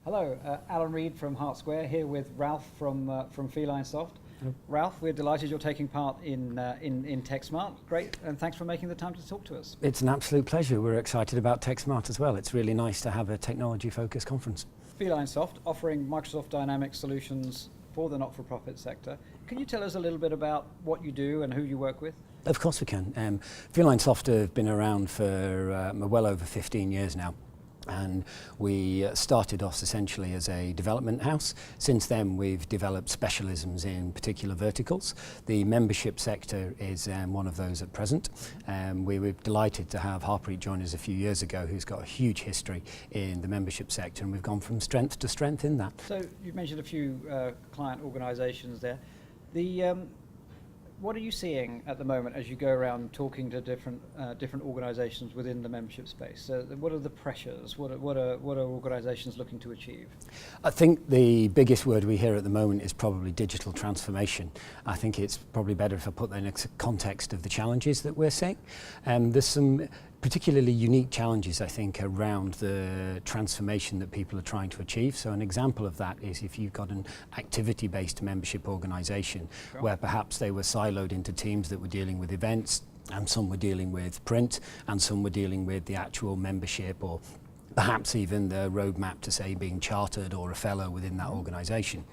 Hello, Alan Reed from Hart Square here with Ralph from FelineSoft. Ralph, we're delighted you're taking part in TechSmart. Great, and thanks for making the time to talk to us. It's an absolute pleasure. We're excited about TechSmart as well. It's really nice to have a technology-focused conference. FelineSoft offering Microsoft Dynamics solutions for the not-for-profit sector. Can you tell us a little bit about what you do and who you work with? Of course we can. FelineSoft have been around for well over 15 years now. And we started off essentially as a development house. Since then we've developed specialisms in particular verticals. The membership sector is one of those at present. We were delighted to have Harpreet join us a few years ago, who's got a huge history in the membership sector, and we've gone from strength to strength in that. So you've mentioned a few client organisations there. What are you seeing at the moment as you go around talking to different organisations within the membership space? What are the pressures? What are organisations looking to achieve? I think the biggest word we hear at the moment is probably digital transformation. I think it's probably better if I put that in the context of the challenges that we're seeing. There's some particularly unique challenges, I think, around the transformation that people are trying to achieve. So an example of that is if you've got an activity-based membership organisation where perhaps they were siloed into teams that were dealing with events, and some were dealing with print, and some were dealing with the actual membership, or perhaps even the roadmap to, say, being chartered or a fellow within that organisation.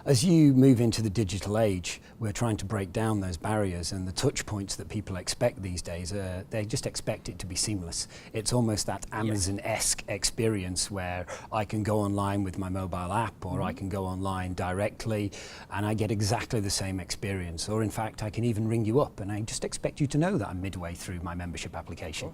As you move into the digital age, we're trying to break down those barriers, and the touch points that people expect these days, they just expect it to be seamless. It's almost that Amazon-esque experience where I can go online with my mobile app, or I can go online directly and I get exactly the same experience. Or in fact, I can even ring you up and I just expect you to know that I'm midway through my membership application.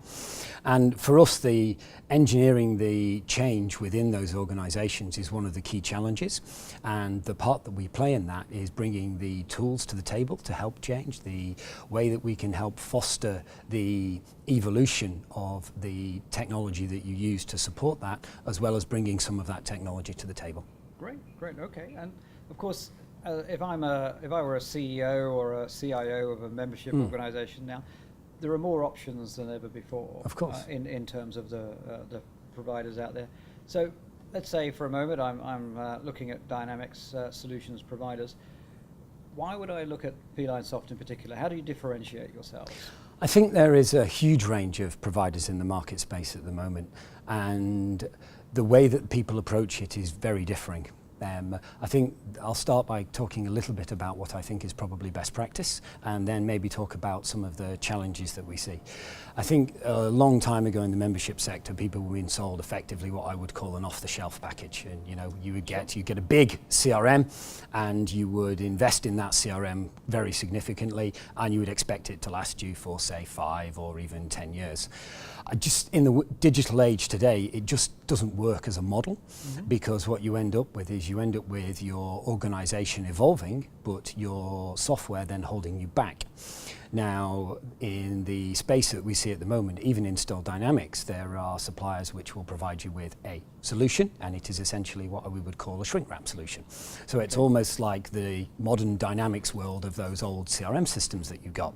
And for us, the engineering the change within those organizations is one of the key challenges, and the part that we play in that is bringing the tools to the table to help change, the way that we can help foster the evolution of the technology that you use to support that, as well as bringing some of that technology to the table. Great, okay. And of course, if I were a CEO or a CIO of a membership organisation now, there are more options than ever before. Of course. In terms of the providers out there. So let's say for a moment I'm looking at Dynamics solutions providers. Why would I look at FelineSoft in particular? How do you differentiate yourselves? I think there is a huge range of providers in the market space at the moment, and the way that people approach it is very differing. I think I'll start by talking a little bit about what I think is probably best practice, and then maybe talk about some of the challenges that we see. I think a long time ago in the membership sector, people were being sold effectively what I would call an off-the-shelf package. And you get a big CRM, and you would invest in that CRM very significantly, and you would expect it to last you for, say, 5 or even 10 years. In the digital age today, it just doesn't work as a model, because what you end up with is you end up with your organization evolving, but your software then holding you back. Now, in the space that we see at the moment, even in Install Dynamics, there are suppliers which will provide you with a solution, and it is essentially what we would call a shrink wrap solution. So it's almost like the modern Dynamics world of those old CRM systems that you got.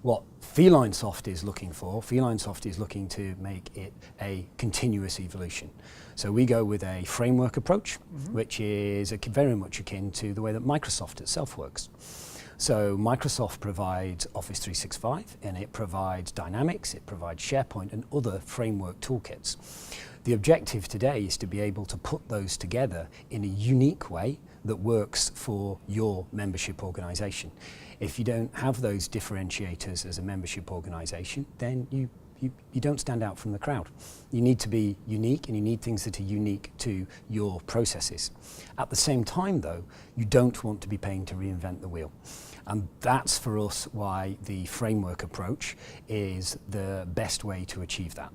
What FelineSoft is looking for, FelineSoft is looking to make it a continuous evolution. So we go with a framework approach, which is very much akin to the way that Microsoft itself works. So Microsoft provides Office 365, and it provides Dynamics, it provides SharePoint and other framework toolkits. The objective today is to be able to put those together in a unique way that works for your membership organization. If you don't have those differentiators as a membership organization, then you don't stand out from the crowd. You need to be unique, and you need things that are unique to your processes. At the same time, though, you don't want to be paying to reinvent the wheel. And that's for us why the framework approach is the best way to achieve that.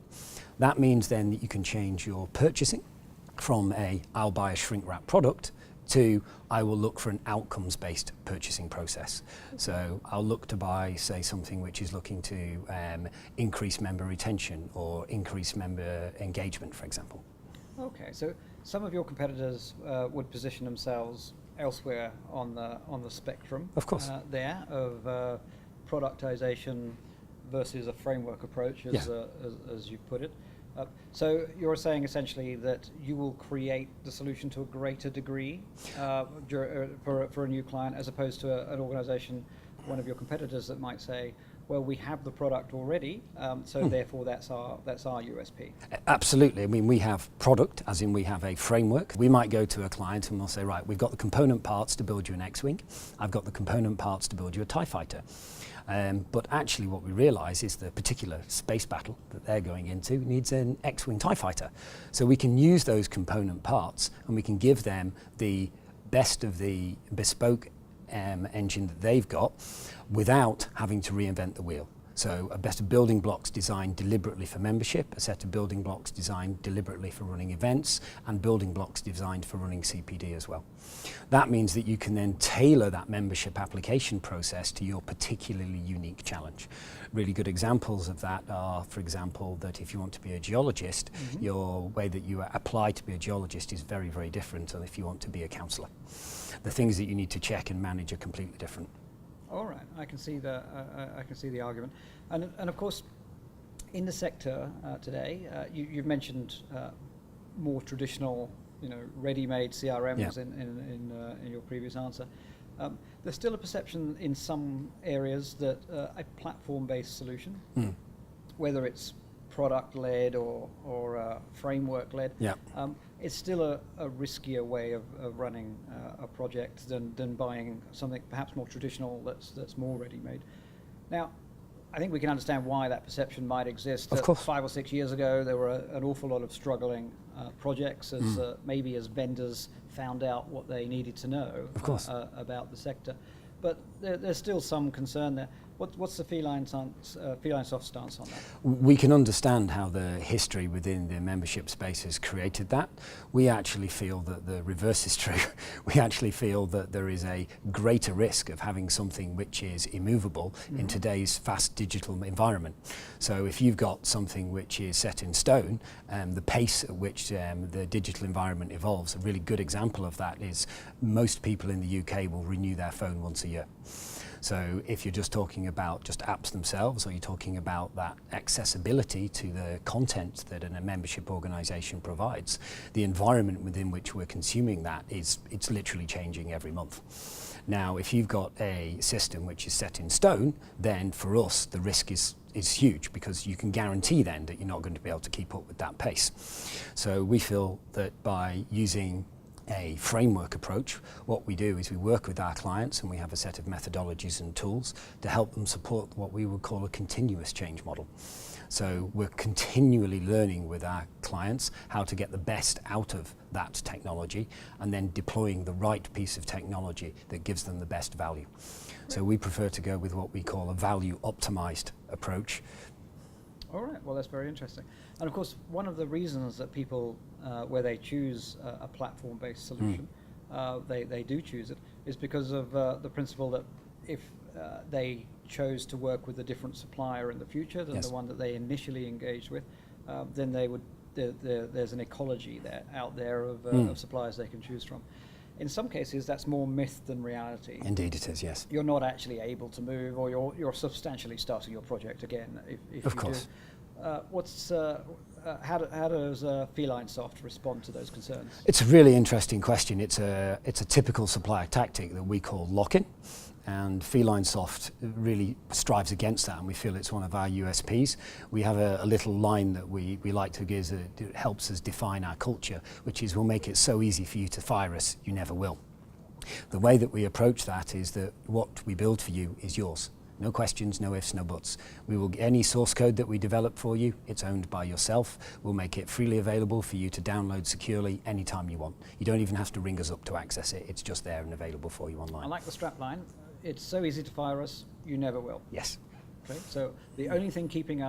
That means then that you can change your purchasing from I'll buy a shrink wrap product to I will look for an outcomes-based purchasing process. So I'll look to buy, say, something which is looking to increase member retention or increase member engagement, for example. Okay, so some of your competitors would position themselves elsewhere on the spectrum. Of course. There of productization versus a framework approach, as you put it. So you're saying essentially that you will create the solution to a greater degree for a new client, as opposed to an organization, one of your competitors, that might say, well, we have the product already, so therefore that's our USP. Absolutely. I mean, we have product, as in we have a framework. We might go to a client and we'll say, right, we've got the component parts to build you an X-Wing. I've got the component parts to build you a TIE fighter. But actually what we realise is the particular space battle that they're going into needs an X-Wing TIE fighter. So we can use those component parts and we can give them the best of the bespoke engine that they've got without having to reinvent the wheel. So a set of building blocks designed deliberately for membership, a set of building blocks designed deliberately for running events, and building blocks designed for running CPD as well. That means that you can then tailor that membership application process to your particularly unique challenge. Really good examples of that are, for example, that if you want to be a geologist, your way that you apply to be a geologist is very, very different than if you want to be a counsellor. The things that you need to check and manage are completely different. All right, I can see the argument, and of course, in the sector today, you've mentioned more traditional, ready-made CRMs in your previous answer. There's still a perception in some areas that a platform-based solution, whether it's product-led or framework-led, it's still a riskier way of running a project than buying something perhaps more traditional that's more ready-made. Now, I think we can understand why that perception might exist. Of course. 5 or 6 years ago, there were an awful lot of struggling projects as maybe as vendors found out what they needed to know about the sector. But there's still some concern there. What's the FelineSoft stance on that? We can understand how the history within the membership space has created that. We actually feel that the reverse is true. We actually feel that there is a greater risk of having something which is immovable in today's fast digital environment. So if you've got something which is set in stone, the pace at which the digital environment evolves, a really good example of that is most people in the UK will renew their phone once a year. So if you're just talking about just apps themselves, or you're talking about that accessibility to the content that a membership organisation provides, the environment within which we're consuming that it's literally changing every month. Now, if you've got a system which is set in stone, then for us the risk is huge, because you can guarantee then that you're not going to be able to keep up with that pace. So we feel that by using a framework approach, what we do is we work with our clients and we have a set of methodologies and tools to help them support what we would call a continuous change model. So we're continually learning with our clients how to get the best out of that technology and then deploying the right piece of technology that gives them the best value. So we prefer to go with what we call a value optimized approach. All right, well, that's very interesting. And of course, one of the reasons that people, where they choose a platform-based solution, they do choose it, is because of the principle that if they chose to work with a different supplier in the future than the one that they initially engaged with, then they would, there's an ecology out there of suppliers they can choose from. In some cases, that's more myth than reality. Indeed it is, yes. You're not actually able to move, or you're substantially starting your project again if of you course. do. How does FelineSoft respond to those concerns? It's a really interesting question. It's a typical supplier tactic that we call lock-in, and FelineSoft really strives against that, and we feel it's one of our USPs. We have a little line that we like to give that helps us define our culture, which is, we'll make it so easy for you to fire us, you never will. The way that we approach that is that what we build for you is yours. No questions, no ifs, no buts. Any source code that we develop for you, it's owned by yourself. We'll make it freely available for you to download securely anytime you want. You don't even have to ring us up to access it. It's just there and available for you online. I like the strapline. It's so easy to fire us, you never will. Yes. Okay, so the only thing keeping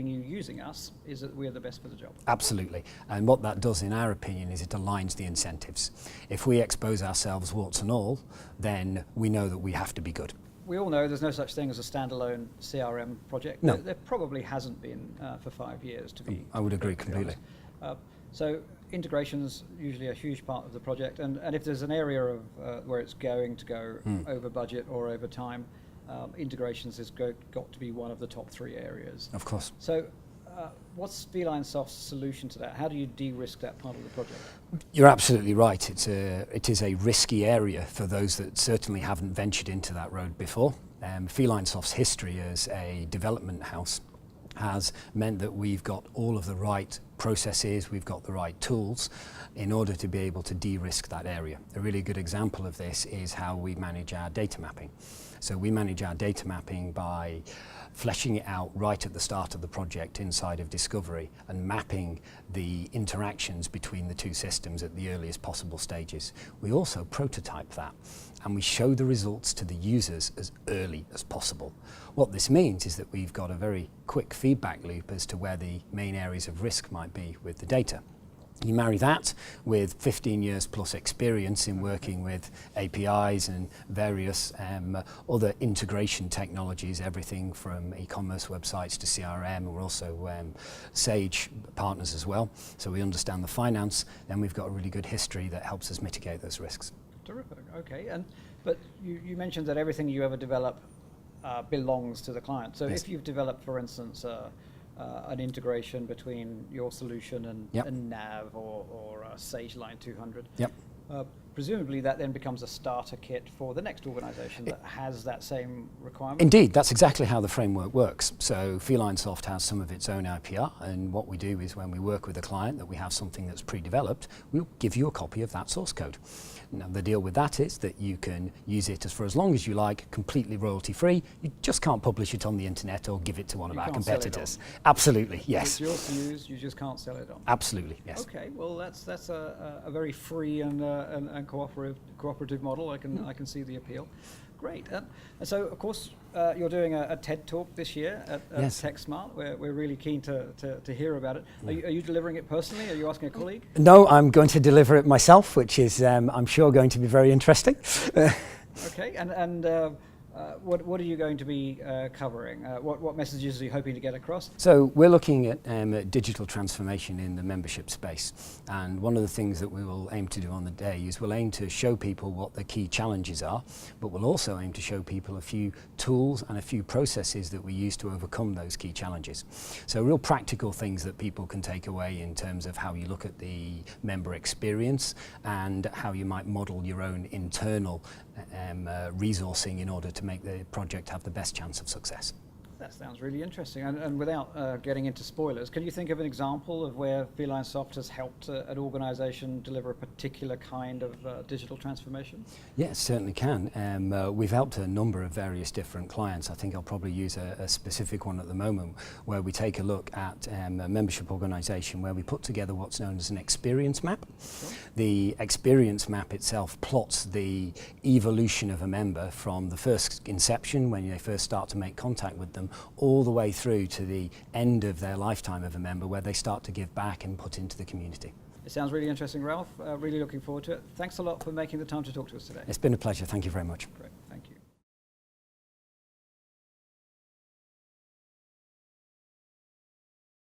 you using us is that we're the best for the job. Absolutely. And what that does, in our opinion, is it aligns the incentives. If we expose ourselves warts and all, then we know that we have to be good. We all know there's no such thing as a standalone CRM project. No. There probably hasn't been for 5 years, to be I would agree completely. So integration's usually a huge part of the project, and if there's an area of where it's going to go over budget or over time, integrations has got to be one of the top 3 areas. Of course. So what's FelineSoft's solution to that? How do you de-risk that part of the project? You're absolutely right. It is a risky area for those that certainly haven't ventured into that road before. FelineSoft's history as a development house has meant that we've got all of the right processes, we've got the right tools in order to be able to de-risk that area. A really good example of this is how we manage our data mapping. So we manage our data mapping by fleshing it out right at the start of the project inside of Discovery and mapping the interactions between the two systems at the earliest possible stages. We also prototype that and we show the results to the users as early as possible. What this means is that we've got a very quick feedback loop as to where the main areas of risk might be with the data. You marry that with 15 years plus experience in working with APIs and various other integration technologies, everything from e-commerce websites to CRM. We're also Sage partners as well, so we understand the finance. Then we've got a really good history that helps us mitigate those risks. Terrific. Okay, but you mentioned that everything you ever develop belongs to the client. So Yes. if you've developed, for instance, an integration between your solution and Yep. a NAV or Sage Line 200, Yep. presumably that then becomes a starter kit for the next organization that has that same requirement? Indeed, that's exactly how the framework works. So FelineSoft has some of its own IPR, and what we do is when we work with a client that we have something that's pre-developed, we'll give you a copy of that source code. Now the deal with that is that you can use it for as long as you like, completely royalty free. You just can't publish it on the internet or give it to one of our competitors. Absolutely, yes. It's yours to use, you just can't sell it on. Absolutely, yes. Okay, well that's a very free and cooperative model. I can see the appeal. Great. And so of course you're doing a TED talk this year at Yes. TechSmart. We're really keen to hear about it. Are you delivering it personally? Are you asking a colleague? No, I'm going to deliver it myself, which is I'm sure going to be very interesting. Okay, and what are you going to be covering? What messages are you hoping to get across? So we're looking at digital transformation in the membership space, and one of the things that we will aim to do on the day is we'll aim to show people what the key challenges are, but we'll also aim to show people a few tools and a few processes that we use to overcome those key challenges. So real practical things that people can take away in terms of how you look at the member experience and how you might model your own internal resourcing in order to make the project have the best chance of success. That sounds really interesting. And without getting into spoilers, can you think of an example of where FelineSoft has helped an organization deliver a particular kind of digital transformation? Yes, certainly can. We've helped a number of various different clients. I think I'll probably use a specific one at the moment where we take a look at a membership organization where we put together what's known as an experience map. Sure. The experience map itself plots the evolution of a member from the first inception, when they first start to make contact with them, all the way through to the end of their lifetime of a member where they start to give back and put into the community. It sounds really interesting, Ralph. Really looking forward to it. Thanks a lot for making the time to talk to us today. It's been a pleasure. Thank you very much. Great. Thank you.